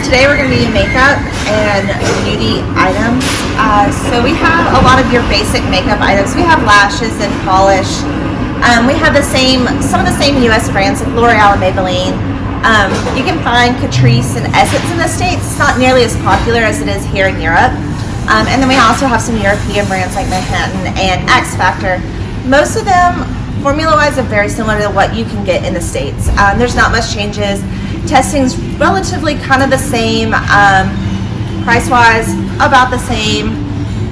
Today we're going to be makeup and beauty items. So we have a lot of your basic makeup items. We have lashes and polish. We have some of the same U.S. brands like L'Oreal and Maybelline. You can find Catrice and Essence in the States. It's not nearly as popular as it is here in Europe. And then we also have some European brands like Manhattan and X Factor. Most of them, formula-wise, are very similar to what you can get in the States. There's not much changes. Testing's relatively kind of the same. Price-wise, about the same.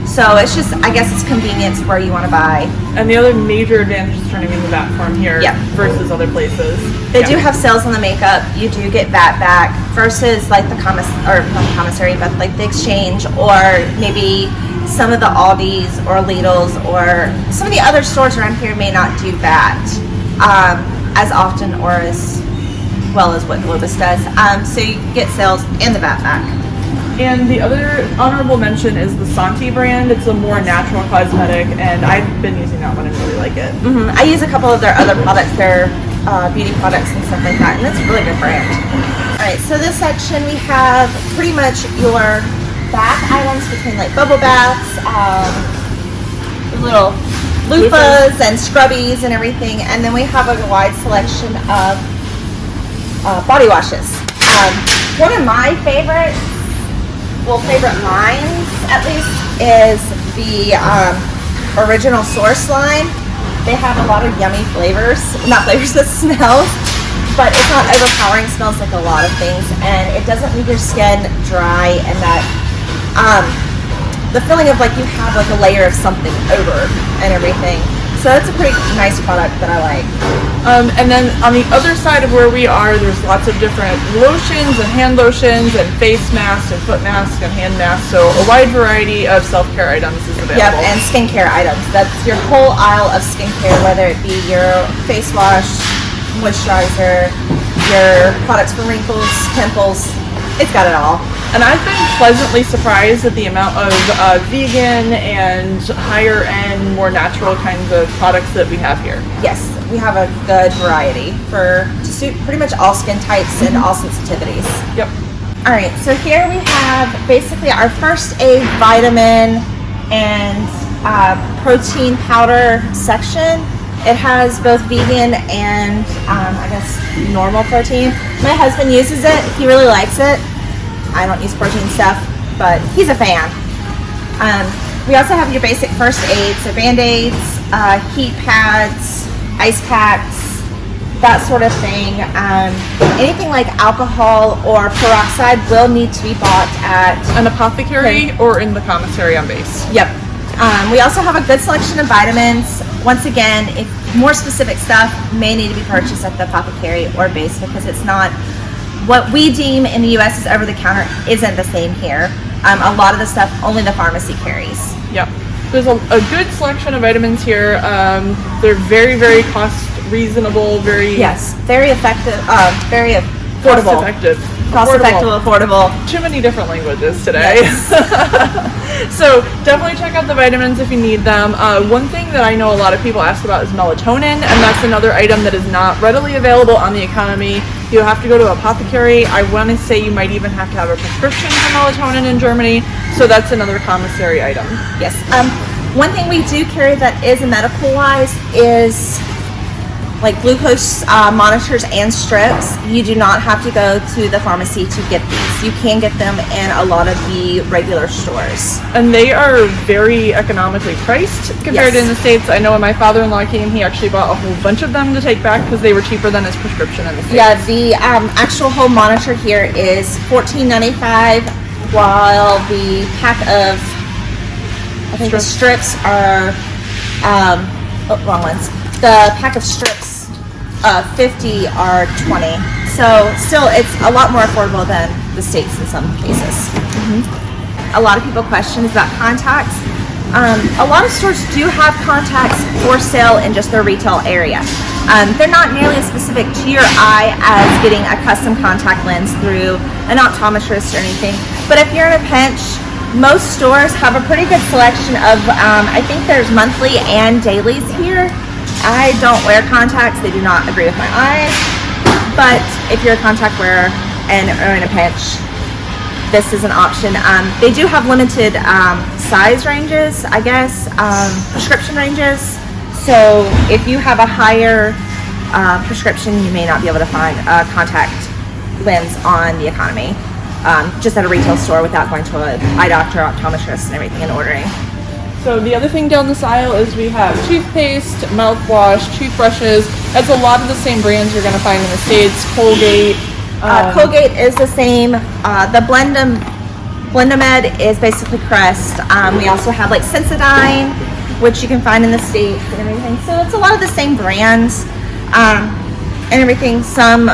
So it's just, I guess it's convenience where you want to buy. And the other major advantage is turning in the VAT form here versus other places. They do have sales on the makeup. You do get VAT back versus like the not commissary, but like the exchange, or maybe some of the Aldi's or Lidl's or some of the other stores around here may not do VAT as often or as well as what Globus does. So you get sales and the VAT back. And the other honorable mention is the Santi brand. It's a more natural cosmetic, and I've been using that one and really like it. I use a couple of their other products, their beauty products and stuff like that, and it's a really good brand. Alright, so this section we have pretty much your bath items between like bubble baths, little loofahs and scrubbies and everything, and then we have a wide selection of body washes. One of my favorite lines at least is the original Source line. They have a lot of yummy flavors, not flavors, but smells, but it's not overpowering. Smells like a lot of things, and it doesn't leave your skin dry, and that the feeling of like you have like a layer of something over and everything. So that's a pretty nice product that I like. And then on the other side of where we are, there's lots of different lotions and hand lotions and face masks and foot masks and hand masks. So a wide variety of self-care items is available. Yep, and skincare items. That's your whole aisle of skincare, whether it be your face wash, moisturizer, your products for wrinkles, pimples. It's got it all. And I've been pleasantly surprised at the amount of vegan and higher end, more natural kinds of products that we have here. Yes, we have a good variety to suit pretty much all skin types and all sensitivities. Yep. All right, so here we have basically our first aid vitamin and protein powder section. It has both vegan and I guess normal protein. My husband uses it. He really likes it. I don't use protein stuff, but he's a fan. We also have your basic first aid, so Band-Aids, heat pads, ice packs, that sort of thing. Anything like alcohol or peroxide will need to be bought at an apothecary or in the commissary on base. Yep. We also have a good selection of vitamins. Once again, if more specific stuff may need to be purchased at the apothecary or base, because it's not what we deem in the U.S. is over-the-counter isn't the same here. A lot of the stuff only the pharmacy carries. Yep. There's a good selection of vitamins here. They're very, very cost reasonable, very effective, very affordable. Cost-effective, affordable. Too many different languages today. Yes. So definitely check out the vitamins if you need them. One thing that I know a lot of people ask about is melatonin, and that's another item that is not readily available on the economy. You have to go to an apothecary. I want to say you might even have to have a prescription for melatonin in Germany, so that's another commissary item. Yes. One thing we do carry that is medical-wise is like glucose monitors and strips. You do not have to go to the pharmacy to get these. You can get them in a lot of the regular stores. And they are very economically priced compared to in the States. I know when my father-in-law came, he actually bought a whole bunch of them to take back because they were cheaper than his prescription in the States. Yeah, the actual whole monitor here is $14.95, while the pack of, I think the strips are, wrong ones. The pack of strips, 50 are 20. So still, it's a lot more affordable than the States in some cases. A lot of people question about contacts. A lot of stores do have contacts for sale in just their retail area. They're not nearly as specific to your eye as getting a custom contact lens through an optometrist or anything. But if you're in a pinch, most stores have a pretty good selection of, I think there's monthly and dailies here. I don't wear contacts. They do not agree with my eyes. But if you're a contact wearer, and are in a pinch, this is an option. They do have limited size ranges, I guess, prescription ranges. So if you have a higher prescription, you may not be able to find a contact lens on the economy, just at a retail store without going to an eye doctor, optometrist, and everything and ordering. So the other thing down this aisle is we have toothpaste, mouthwash, toothbrushes. That's a lot of the same brands you're going to find in the States. Colgate. Colgate is the same. The Blendamed is basically Crest. We also have like Sensodyne, which you can find in the States and everything. So it's a lot of the same brands and everything. Some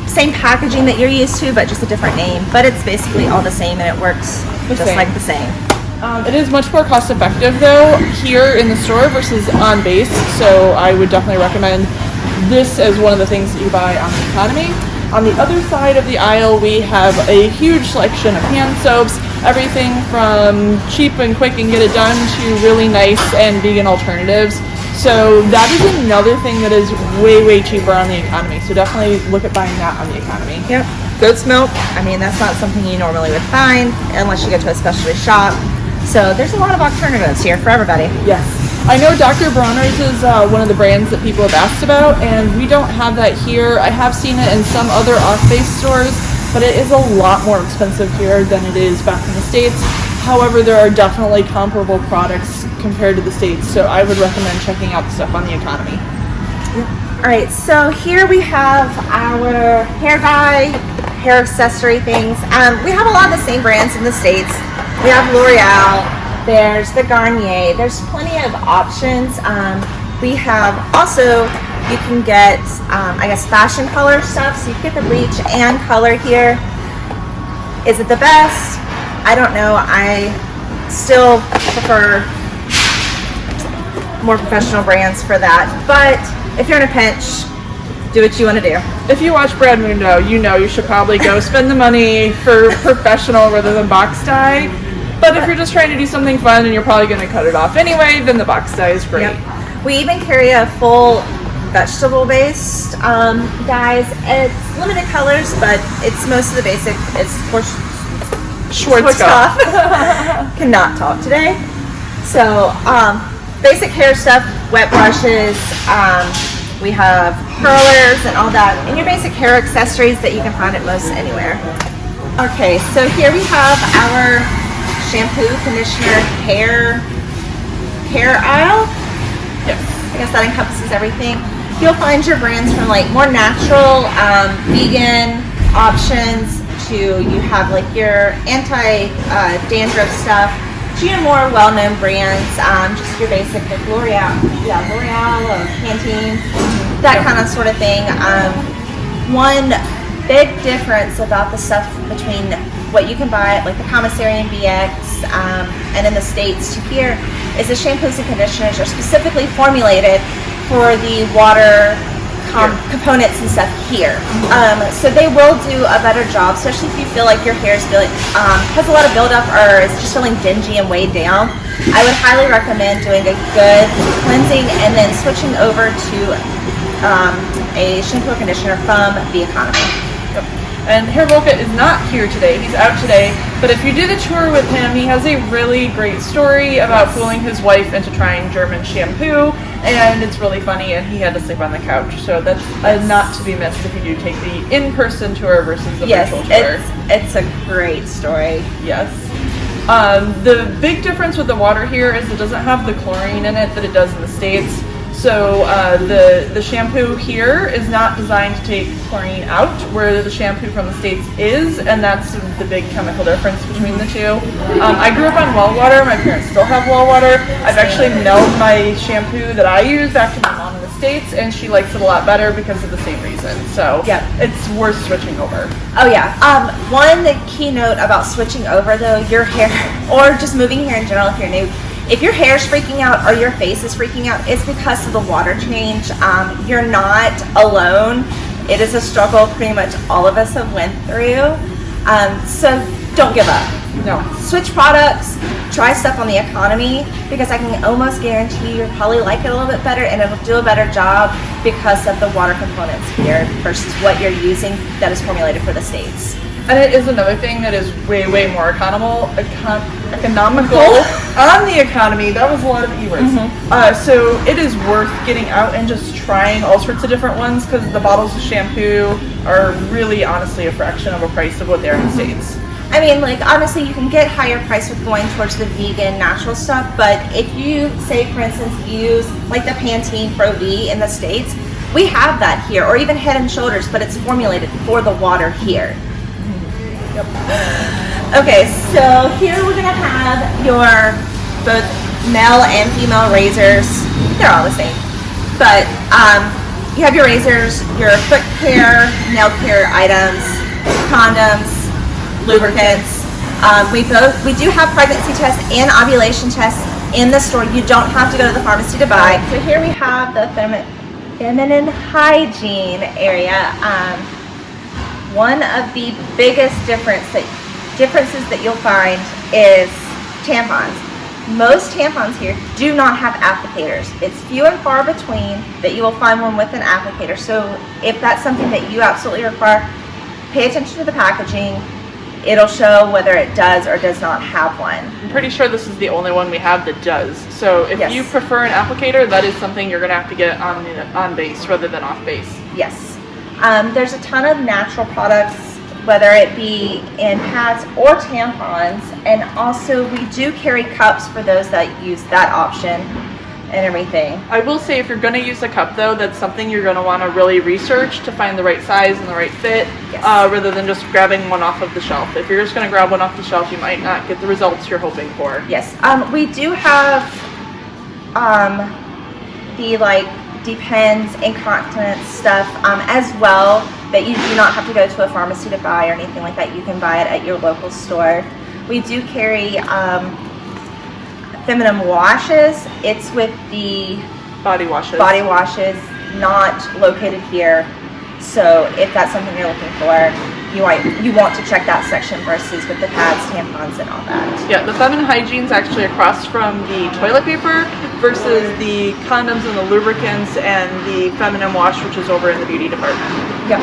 same packaging that you're used to, but just a different name. But it's basically all the same, and it works just like the same. It is much more cost effective though here in the store versus on base. So I would definitely recommend this as one of the things that you buy on the economy. On the other side of the aisle, we have a huge selection of hand soaps, everything from cheap and quick and get it done to really nice and vegan alternatives. So that is another thing that is way, way cheaper on the economy. So definitely look at buying that on the economy. Yep. Goat's milk, I mean, that's not something you normally would find unless you go to a specialty shop. So there's a lot of alternatives here for everybody. Yes. I know Dr. Bronner's is one of the brands that people have asked about, and we don't have that here. I have seen it in some other off-base stores, but it is a lot more expensive here than it is back in the States. However, there are definitely comparable products compared to the States, so I would recommend checking out the stuff on the economy. All right, so here we have our hair dye, hair accessory things. We have a lot of the same brands in the States. We have L'Oreal, there's the Garnier, there's plenty of options. We have also, you can get, I guess, fashion color stuff, so you can get the bleach and color here. Is it the best? I don't know. I still prefer more professional brands for that, but if you're in a pinch, do what you want to do. If you watch Brad Mundo, you know you should probably go spend the money for professional rather than box dye. But if you're just trying to do something fun and you're probably going to cut it off anyway, then the box dye is great. Yep. We even carry a full vegetable-based dyes. It's limited colors, but it's most of the basic. It's Schwarzkopf. Cannot talk today. So basic hair stuff, wet brushes. We have curlers and all that, and your basic hair accessories that you can find at most anywhere. Okay, so here we have our shampoo, conditioner, hair aisle. Yes. I guess that encompasses everything. You'll find your brands from like more natural, vegan options to you have like your anti-dandruff stuff to your more well-known brands, just your basic like L'Oreal, Pantene, that kind of sort of thing. One big difference about the stuff between what you can buy at like the Commissary and BX and in the States to here is the shampoos and conditioners are specifically formulated for the water components and stuff here. So they will do a better job, especially if you feel like your hair is has a lot of buildup or is just feeling dingy and weighed down. I would highly recommend doing a good cleansing and then switching over to a shampoo or conditioner from the economy. And Hair Volca is not here today. He's out today. But if you do the tour with him, he has a really great story about fooling his wife into trying German shampoo. And it's really funny, and he had to sleep on the couch. So that's not to be missed if you do take the in-person tour versus the virtual tour. It's a great story. Yes. The big difference with the water here is it doesn't have the chlorine in it that it does in the States. So the shampoo here is not designed to take chlorine out, where the shampoo from the States is, and that's the big chemical difference between the two. I grew up on well water. My parents still have well water. I've actually mailed my shampoo that I use back to my mom in the States, and she likes it a lot better because of the same reason. So yeah, it's worth switching over. Oh yeah. One key note about switching over though, your hair, or just moving hair in general if you're new, if your hair is freaking out or your face is freaking out, it's because of the water change. You're not alone. It is a struggle pretty much all of us have went through. So don't give up. No. Switch products, try stuff on the economy, because I can almost guarantee you'll probably like it a little bit better, and it'll do a better job because of the water components here versus what you're using that is formulated for the States. And it is another thing that is way more economical on the economy. That was a lot of E-words. So it is worth getting out and just trying all sorts of different ones, because the bottles of shampoo are really honestly a fraction of a price of what they are in the States. I mean, like, honestly, you can get higher price with going towards the vegan, natural stuff, but if you, say, for instance, use, like, the Pantene Pro V in the States, we have that here, or even Head & Shoulders, but it's formulated for the water here. Yep. Okay, so here we're going to have your both male and female razors. They're all the same. But you have your razors, your foot care, nail care items, condoms, lubricants. We do have pregnancy tests and ovulation tests in the store. You don't have to go to the pharmacy to buy. So here we have the feminine hygiene area. One of the biggest differences that you'll find is tampons. Most tampons here do not have applicators. It's few and far between that you will find one with an applicator. So if that's something that you absolutely require, pay attention to the packaging. It'll show whether it does or does not have one. I'm pretty sure this is the only one we have that does. So if you prefer an applicator, that is something you're going to have to get on base rather than off base. Yes. There's a ton of natural products, whether it be in pads or tampons, and also we do carry cups for those that use that option and everything. I will say, if you're going to use a cup, though, that's something you're going to want to really research to find the right size and the right fit, rather than just grabbing one off of the shelf. If you're just going to grab one off the shelf, you might not get the results you're hoping for. Yes. We do have the Depends incontinence stuff as well, that you do not have to go to a pharmacy to buy or anything like that. You can buy it at your local store. We do carry feminine washes. It's with the body washes, not located here. So if that's something you're looking for, you want to check that section versus with the pads, tampons, and all that. Yeah, the feminine hygiene is actually across from the toilet paper versus the condoms and the lubricants and the feminine wash, which is over in the beauty department. Yep.